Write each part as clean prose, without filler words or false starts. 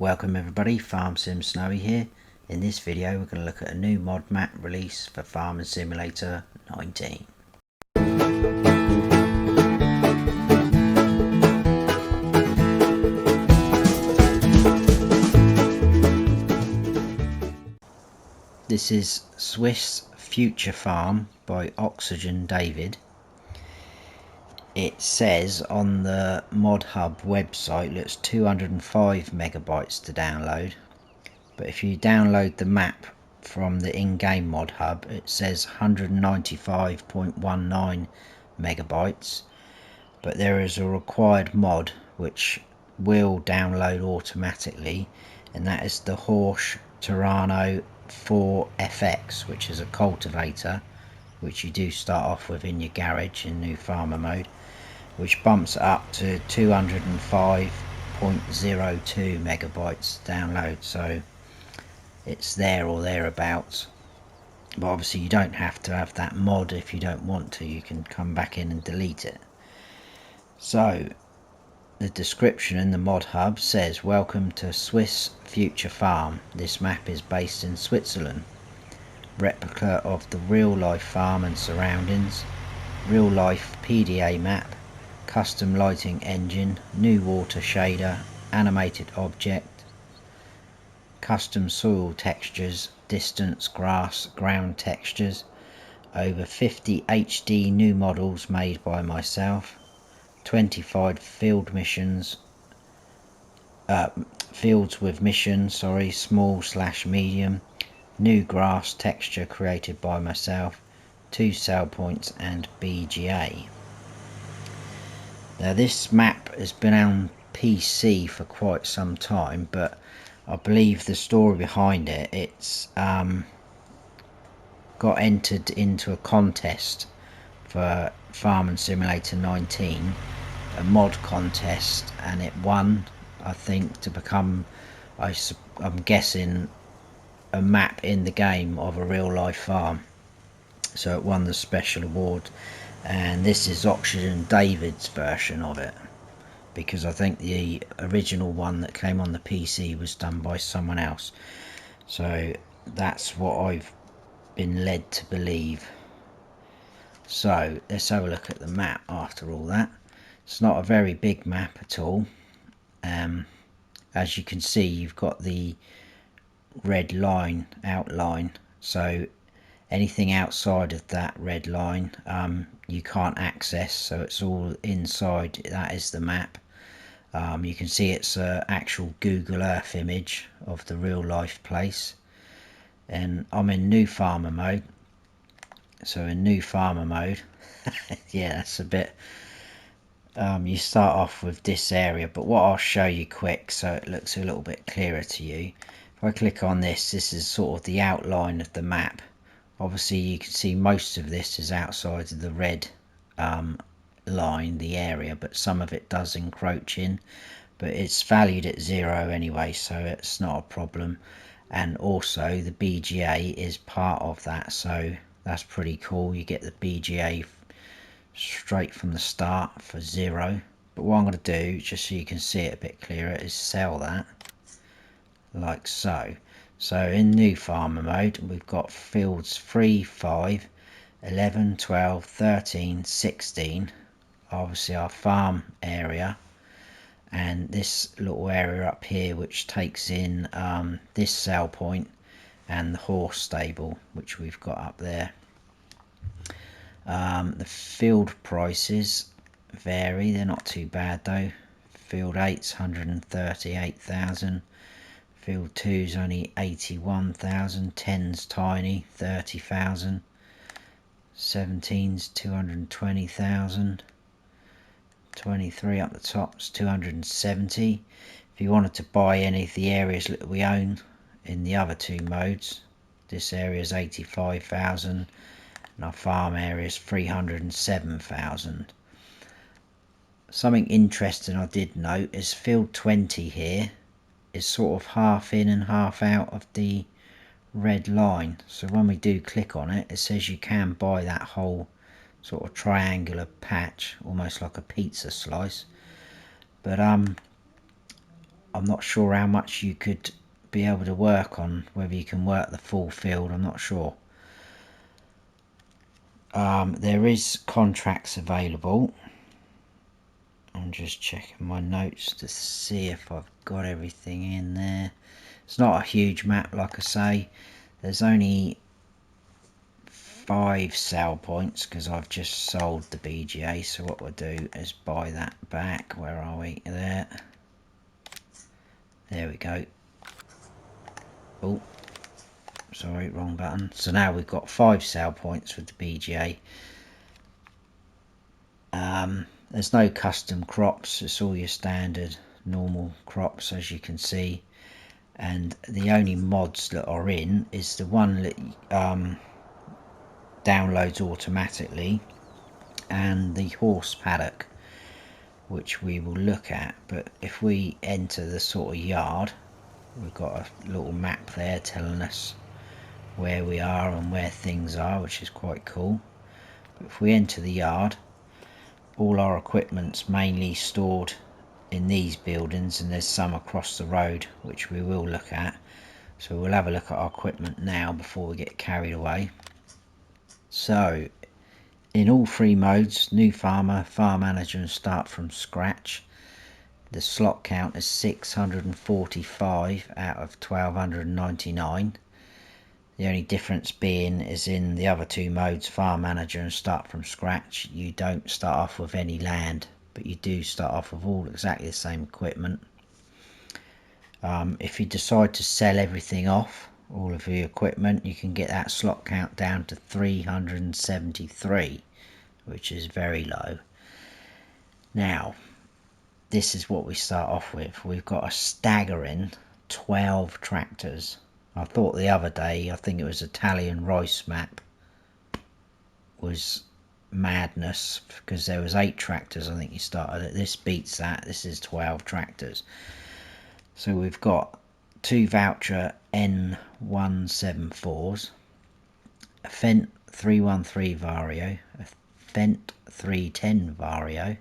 Welcome everybody, Farm Sim Snowy here. In this video we're going to look at a new mod map release for Farming Simulator 19. This is Swiss Future Farm by Oxygendavid. It says on the Mod Hub website it's 205 megabytes to download, but if you download the map from the in-game Mod Hub it says 195.19 megabytes, but there is a required mod which will download automatically, and that is the Horsch Terrano 4 FX, which is a cultivator which you do start off with in your garage in new farmer mode, which bumps up to 205.02 megabytes download. So it's there or thereabouts, but obviously you don't have to have that mod if you don't want to. You can come back in and delete it. So the description in the Mod Hub says, welcome to Swiss Future Farm. This map is based in Switzerland. Replica of the real life farm and surroundings. Real life PDA map. Custom lighting engine. New water shader. Animated object. Custom soil textures. Distance, grass, ground textures. Over 50 HD new models made by myself. 25 field missions. Fields with mission, small/medium. New grass texture created by myself, 2 sell points and BGA. Now this map has been on PC for quite some time, but I believe the story behind it, it's got entered into a contest for Farming Simulator 19, a mod contest, and it won, I think, to become, I'm guessing, a map in the game of a real life farm. So it won the special award, and this is Oxygendavid's version of it, because I think the original one that came on the PC was done by someone else. So that's what I've been led to believe. So let's have a look at the map after all that. It's not a very big map at all. As you can see, you've got the red line outline, so anything outside of that red line you can't access, so it's all inside. That is the map. You can see it's an actual Google Earth image of the real life place, and I'm in new farmer mode. So in new farmer mode yeah, that's a bit you start off with this area, but what I'll show you quick so it looks a little bit clearer to you. If I click on this is sort of the outline of the map. Obviously you can see most of this is outside of the red line, the area, but some of it does encroach in, but it's valued at 0 anyway, so it's not a problem. And also the BGA is part of that, so that's pretty cool. You get the BGA straight from the start for 0. But what I'm going to do, just so you can see it a bit clearer, is sell that like so. So in new farmer mode we've got fields 3, 5, 11, 12, 13, 16, obviously our farm area, and this little area up here which takes in this sell point and the horse stable which we've got up there. The field prices vary, they're not too bad though. Field 8's 138,000. Field 2's only 81,000, 10's tiny, 30,000, 17's 220,000, 23 up the top's 270. If you wanted to buy any of the areas that we own in the other two modes, this area is 85,000 and our farm area is 307,000. Something interesting I did note is field 20 here is sort of half in and half out of the red line, so when we do click on it, it says you can buy that whole sort of triangular patch, almost like a pizza slice. But I'm not sure how much you could be able to work on, whether you can work the full field, I'm not sure. There is contracts available. I'm just checking my notes to see if I've got everything in there. It's not a huge map, like I say. There's only 5 sale points because I've just sold the BGA, so what we'll do is buy that back. Where are we? There we go. Oh, sorry, wrong button. So now we've got 5 sale points with the BGA. There's no custom crops, it's all your standard normal crops, as you can see, and the only mods that are in is the one that downloads automatically, and the horse paddock, which we will look at. But if we enter the sort of yard, we've got a little map there telling us where we are and where things are, which is quite cool. But if we enter the yard, all our equipment's mainly stored in these buildings, and there's some across the road which we will look at. So we'll have a look at our equipment now before we get carried away. So in all 3 modes, new farmer, farm manager and start from scratch, the slot count is 645 out of 1299. The only difference being is in the other 2 modes, farm manager and start from scratch, you don't start off with any land, but you do start off with all exactly the same equipment. If you decide to sell everything off, all of your equipment, you can get that slot count down to 373, which is very low. Now, this is what we start off with. We've got a staggering 12 tractors. I thought the other day, I think it was Italian rice map, was madness, because there was 8 tractors I think you started at. This beats that. This is 12 tractors. So we've got 2 voucher N174s, a Fendt 313 Vario, a Fendt 310 Vario,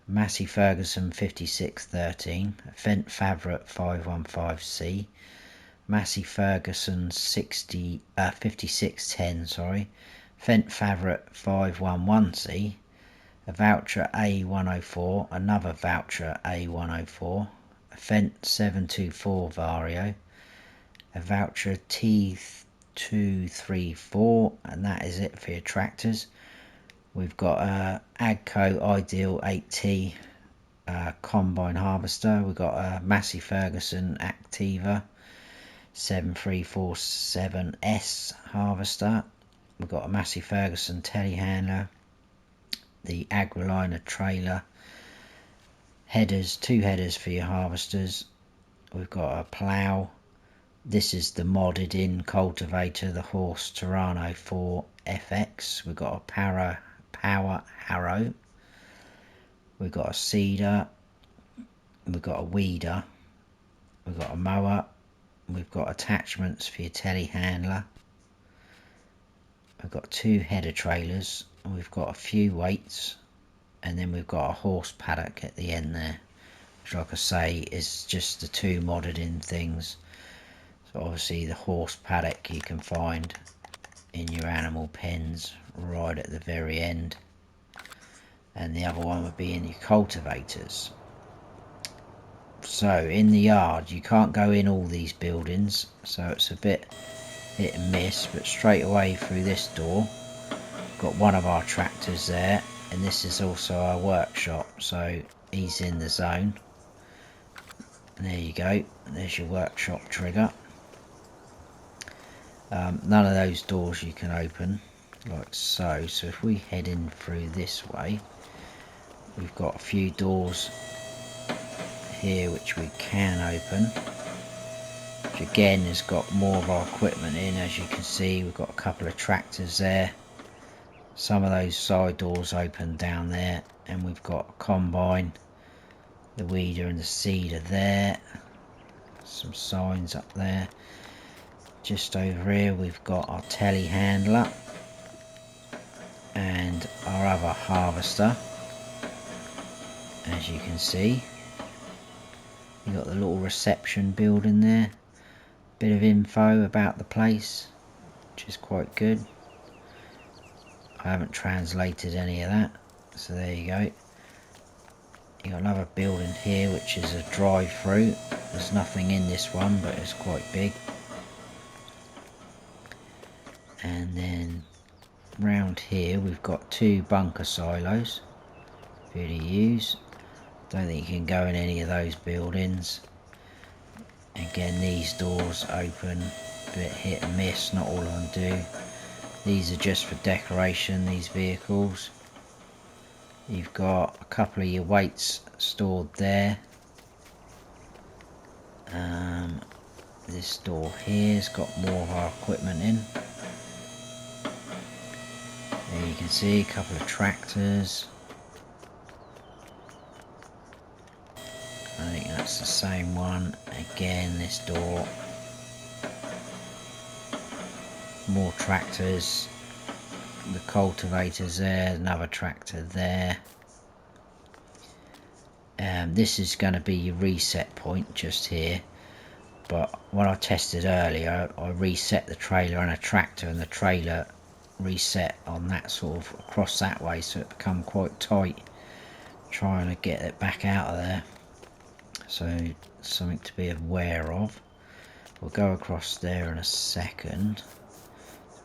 Massey Ferguson 5613, a Fendt Favret 515C, Massey Ferguson 5610, sorry, Fendt Favret 511C, a voucher A104, another voucher A104, a Fendt 724 Vario, a voucher T234, and that is it for your tractors. We've got a Agco Ideal 8T combine harvester. We've got a Massey Ferguson Activa 7347S harvester. We've got a Massey Ferguson telehandler, the Agriliner trailer, headers, 2 headers for your harvesters. We've got a plough. This is the modded in cultivator, the Horse Terrano 4 FX. We've got a power harrow. We've got a seeder. We've got a weeder. We've got a mower. We've got attachments for your telehandler. We've got 2 header trailers. We've got a few weights, and then we've got a horse paddock at the end there, which, like I say, is just the 2 modded in things. So obviously the horse paddock you can find in your animal pens right at the very end, and the other one would be in your cultivators. So in the yard you can't go in all these buildings, so it's a bit hit and miss, but straight away through this door got one of our tractors there, and this is also our workshop, so he's in the zone. And there you go, there's your workshop trigger. None of those doors you can open like so, so if we head in through this way, we've got a few doors here which we can open, which again has got more of our equipment in. As you can see, we've got a couple of tractors there, some of those side doors open down there, and we've got a combine, the weeder and the seeder there, some signs up there. Just over here we've got our telehandler and our other harvester, as you can see. You got the little reception building there, bit of info about the place, which is quite good. I haven't translated any of that, so there you go. You got another building here which is a drive-through. There's nothing in this one, but it's quite big. And then round here we've got 2 bunker silos for you to use. Don't think you can go in any of those buildings. Again, these doors open, a bit hit and miss, not all of them do. These are just for decoration, these vehicles. You've got a couple of your weights stored there. This door here's got more of our equipment in. There you can see a couple of tractors. I think that's the same one. Again, this door. More tractors. The cultivators there, another tractor there. This is going to be your reset point just here. But when I tested earlier, I reset the trailer and a tractor, and the trailer reset on that sort of across that way, so it become quite tight. Trying to get it back out of there. So something to be aware of. We'll go across there in a second.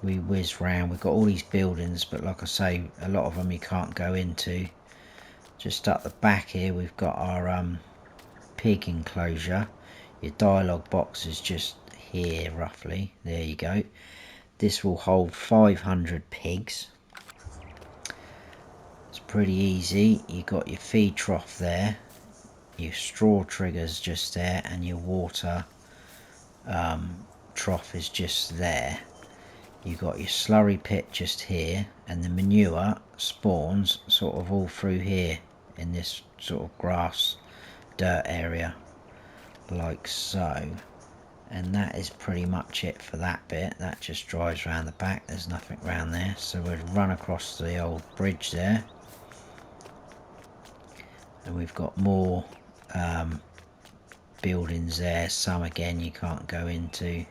We whiz round. We've got all these buildings, but like I say, a lot of them you can't go into. Just up the back here we've got our pig enclosure. Your dialogue box is just here roughly. There you go. This will hold 500 pigs. It's pretty easy. You got your feed trough there, your straw triggers just there, and your water trough is just there. You got your slurry pit just here, and the manure spawns sort of all through here in this sort of grass dirt area, like so. And that is pretty much it for that bit. That just drives around the back. There's nothing around there, so we'll run across the old bridge there, and we've got more buildings there. Some again you can't go into.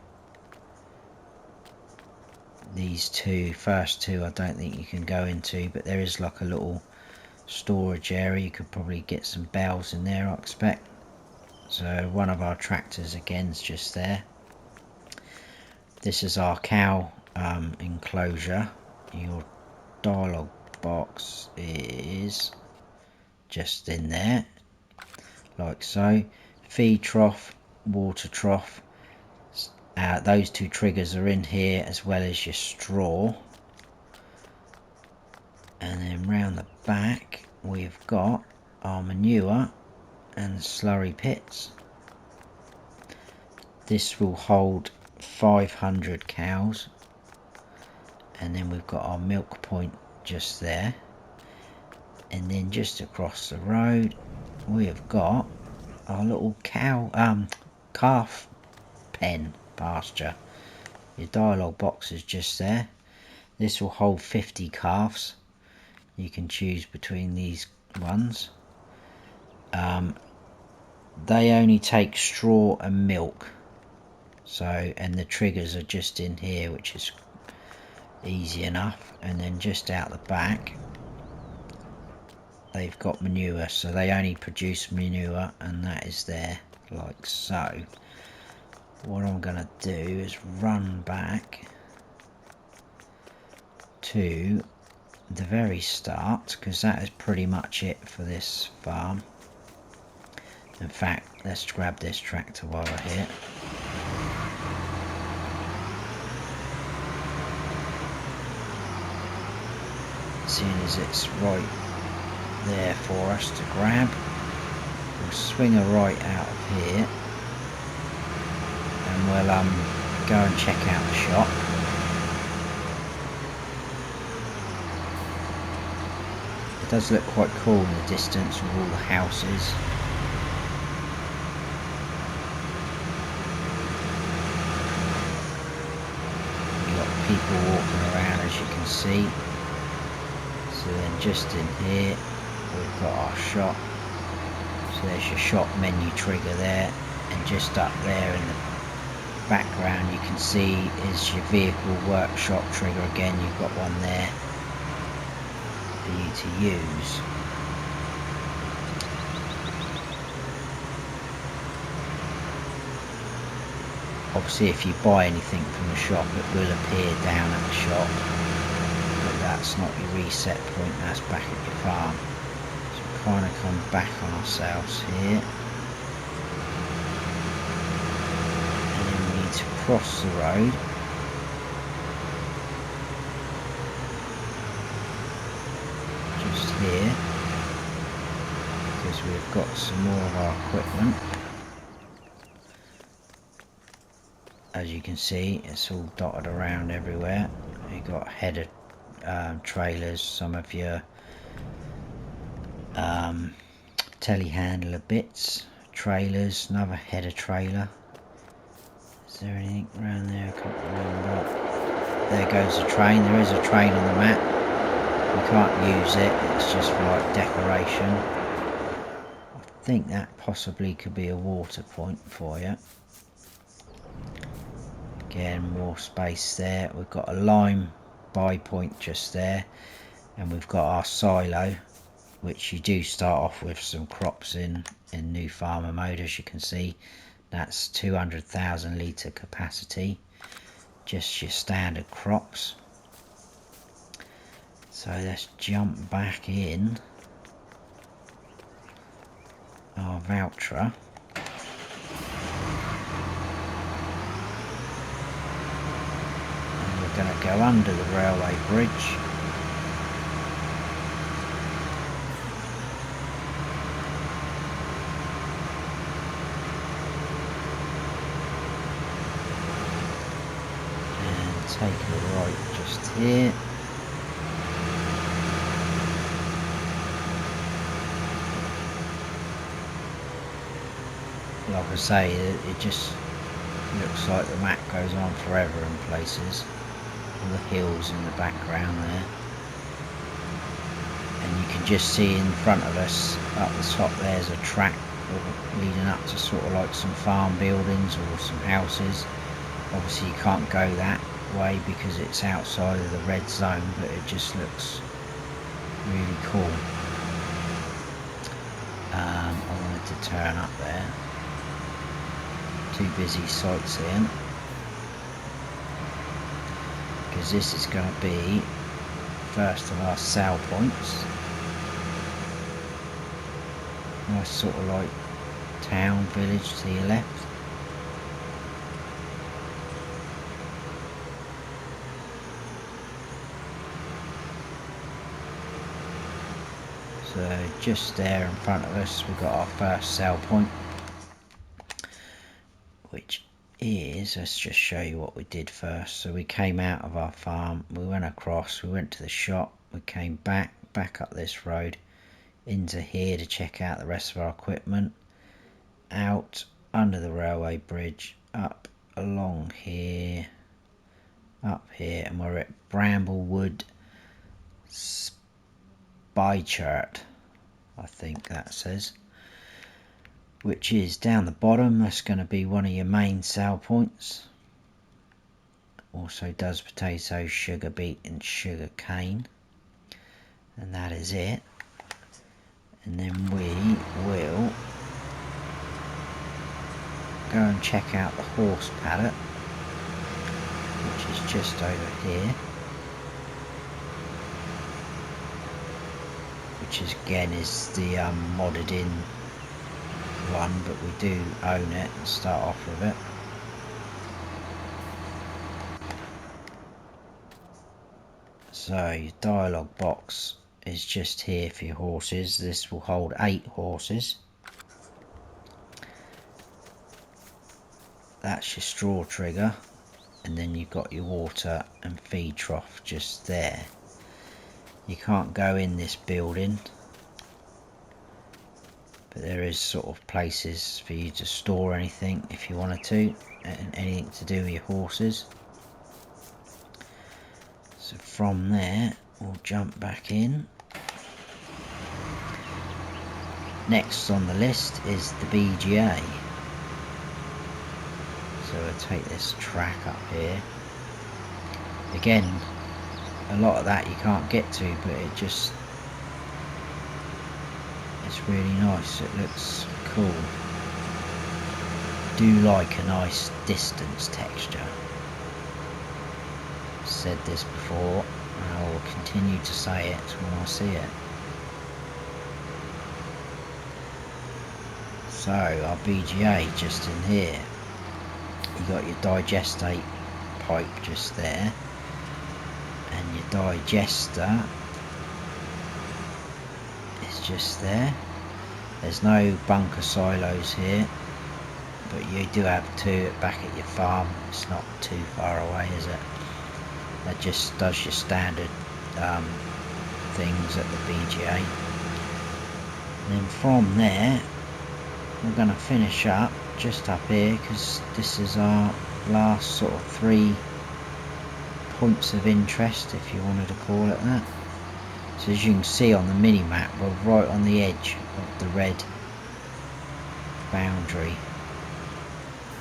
These first two I don't think you can go into, but there is like a little storage area. You could probably get some bales in there, I expect. So one of our tractors again is just there. This is our cow enclosure. Your dialogue box is just in there, like so. Feed trough, water trough. Those 2 triggers are in here, as well as your straw. And then round the back we've got our manure and slurry pits. This will hold 500 cows. And then we've got our milk point just there. And then just across the road we have got our little calf pen pasture. Your dialogue box is just there. This will hold 50 calves. You can choose between these ones. They only take straw and milk, so, and the triggers are just in here, which is easy enough. And then just out the back they've got manure, so they only produce manure, and that is there, like so. What I'm gonna do is run back to the very start, because that is pretty much it for this farm. In fact, let's grab this tractor while we're here. Seeing as it's right there for us to grab, we'll swing a right out of here, and we'll go and check out the shop. It does look quite cool in the distance with all the houses. You've got people walking around, as you can see. So then just in here we've got our shop. So So there's your shop menu trigger there, and just up there in the background you can see is your vehicle workshop trigger again. You've got one there for you to use. Obviously if you buy anything from the shop it will appear down at the shop, but that's not your reset point, that's back at your farm. So we kind of come back on ourselves here, and then we need to cross the road. Just here, because we've got some more of our equipment. As you can see, it's all dotted around everywhere. You've got header trailers, some of your telehandler bits, trailers, another header trailer. Is there anything around there? I can't remember. There goes the train. There is a train on the map. You can't use it, it's just for like decoration. I think that possibly could be a water point for you. Again, more space there. We've got a lime buy point just there, and we've got our silo, which you do start off with some crops in new farmer mode. As you can see, that's 200,000 litre capacity, just your standard crops. So let's jump back in our voucher. Going to go under the railway bridge, and take a right just here. Like I say, it just looks like the map goes on forever in places. The hills in the background there, and you can just see in front of us up the top there's a track leading up to sort of like some farm buildings or some houses. Obviously you can't go that way because it's outside of the red zone, but it just looks really cool. I wanted to turn up there, too busy sightseeing. Because this is going to be first of our sell points. Nice sort of like town, village to your left. So just there in front of us we've got our first sell point, which is, let's just show you what we did first. So we came out of our farm, we went across, we went to the shop, we came back up this road into here to check out the rest of our equipment, out under the railway bridge, up along here, up here, and we're at Bramblewood Spychart, I think that says, which is down the bottom. That's going to be one of your main sale points. Also does potato, sugar beet and sugar cane, and that is it. And then we will go and check out the horse paddock, which is just over here, which is again is the modded in one, but we do own it and start off with it. So your dialogue box is just here for your horses. This will hold 8 horses. That's your straw trigger, and then you've got your water and feed trough just there. You can't go in this building, but there is sort of places for you to store anything if you wanted to, and anything to do with your horses. So from there we'll jump back in. Next on the list is the BGA. So we'll take this track up here. Again, a lot of that you can't get to, but it's really nice. It looks cool. Do like a nice distance texture. I've said this before, and I will continue to say it when I see it. So our BGA just in here. You got your digestate pipe just there, and your digester is just there. There's no bunker silos here, but you do have two back at your farm. It's not too far away, is it? That just does your standard things at the BGA. And then from there we're going to finish up just up here, because this is our last sort of 3 points of interest, if you wanted to call it that. So as you can see on the mini map, we're right on the edge of the red boundary.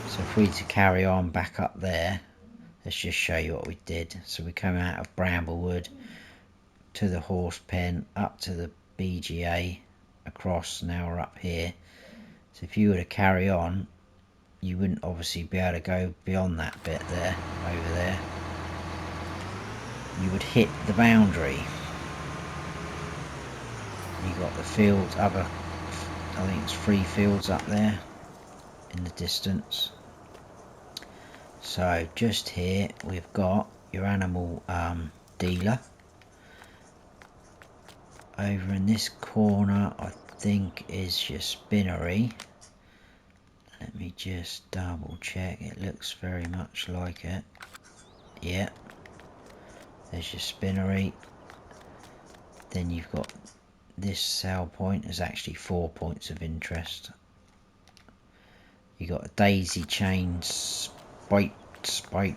So if we were to carry on back up there, let's just show you what we did. So we come out of Bramblewood to the horse pen, up to the BGA, across. Now we're up here. So if you were to carry on, you wouldn't obviously be able to go beyond that bit there, over there. You would hit the boundary. You got the fields, I think it's 3 fields up there in the distance. So just here we've got your animal dealer. Over in this corner I think is your spinnery. Let me just double check, it looks very much like it. Yeah, there's your spinnery. Then you've got this sell point. Is actually 4 points of interest. You got a daisy chain spike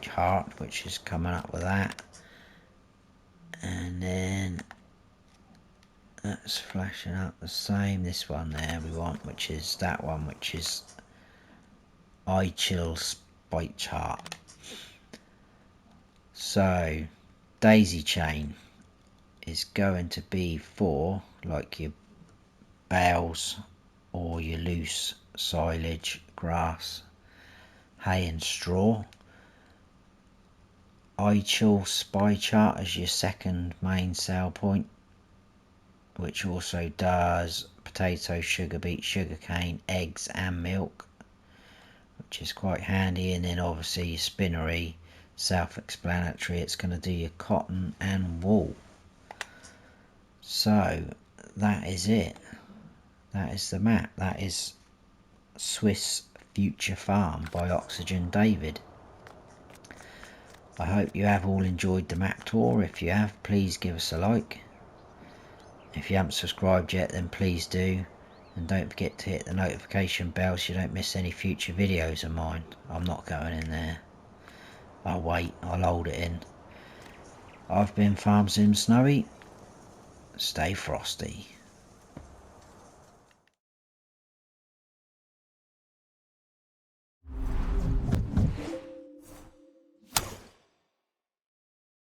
heart, which is coming up with that, and then that's flashing up the same. This one there we want, which is that one, which is eye chill spike heart. So daisy chain is going to be for like your bales or your loose silage, grass, hay and straw. Eye chill spy chart as your second main sale point, which also does potato, sugar beet, sugar cane, eggs and milk, which is quite handy. And then obviously your spinnery, self-explanatory, it's going to do your cotton and wool. So that is it. That is the map. That is Swiss Future Farm by Oxygendavid. I hope you have all enjoyed the map tour. If you have, please give us a like. If you haven't subscribed yet, then please do. And don't forget to hit the notification bell so you don't miss any future videos of mine. I'm not going in there. I'll wait. I'll hold it in. I've been Farm Sim Snowy. Stay frosty.